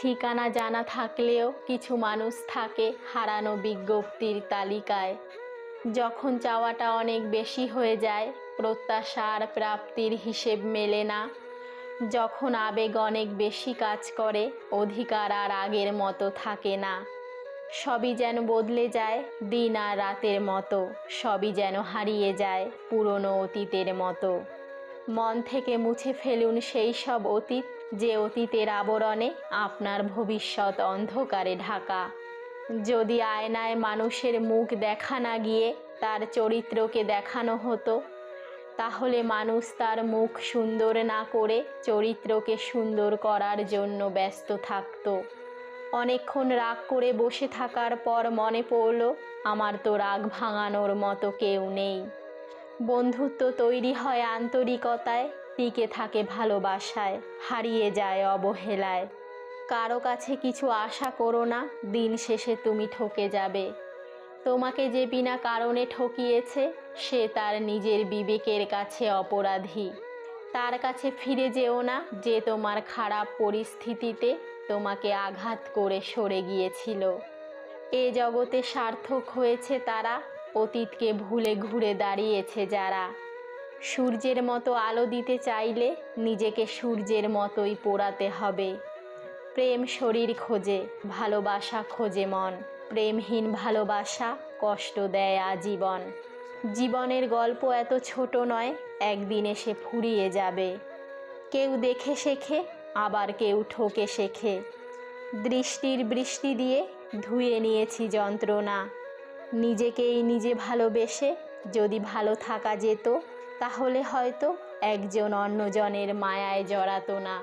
ঠিকানা জানা থাকলেও কিছু মানুষ থাকে হারানো বিজ্ঞপ্তির তালিকায়। যখন চাওয়াটা অনেক বেশি হয়ে যায়, প্রত্যাশা আর প্রাপ্তির হিসেব মেলে না। যখন আবেগ অনেক বেশি কাজ করে, অধিকার আর আগের মতো থাকে না। সবই যেন বদলে যায় দিন আর রাতের মতো, সবই যেন হারিয়ে যায় পুরনো অতীতের মতো। মন থেকে মুছে ফেলুন সেই সব অতীত, যে অতীতের আবরণে আপনার ভবিষ্যৎ অন্ধকারে ঢাকা। যদি আয়নায় মানুষের মুখ দেখা না গিয়ে তার চরিত্রকে দেখানো হতো, তাহলে মানুষ তার মুখ সুন্দর না করে চরিত্রকে সুন্দর করার জন্য ব্যস্ত থাকত। অনেকক্ষণ রাগ করে বসে থাকার পর মনে পড়ল, আমার তো রাগ ভাঙানোর মতো কেউ নেই। বন্ধুত্ব তৈরি হয় আন্তরিকতায়, টিকে থাকে ভালোবাসায়, হারিয়ে যায় অবহেলায়। কারো কাছে কিছু আশা করো না, দিন শেষে তুমি ঠকে যাবে। তোমাকে যে বিনা কারণে ঠকিয়েছে, সে তার নিজের বিবেকের কাছে অপরাধী। তার কাছে ফিরে যেও না, যে তোমার খারাপ পরিস্থিতিতে তোমাকে আঘাত করে সরে গিয়েছিল। এ জগতে সার্থক হয়েছে তারা, অতীতকে ভুলে ঘুরে দাঁড়িয়েছে যারা। সূর্যের মতো আলো দিতে চাইলে নিজেকে সূর্যের মতোই পোড়াতে হবে। প্রেম শরীর খোঁজে, ভালোবাসা খোঁজে মন। প্রেমহীন ভালোবাসা কষ্ট দেয় আজীবন। জীবনের গল্প এত ছোট নয়, একদিন এসে ফুরিয়ে যাবে। কেউ দেখে শেখে, আবার কেউ ঠকে শেখে। দৃষ্টির বৃষ্টি দিয়ে ধুয়ে নিয়েছি যন্ত্রণা। নিজেকেই নিজে ভালোবেসে যদি ভালো থাকা যেত, তাহলে হয়তো একজন অন্যজনের মায়ায় জড়াতো না।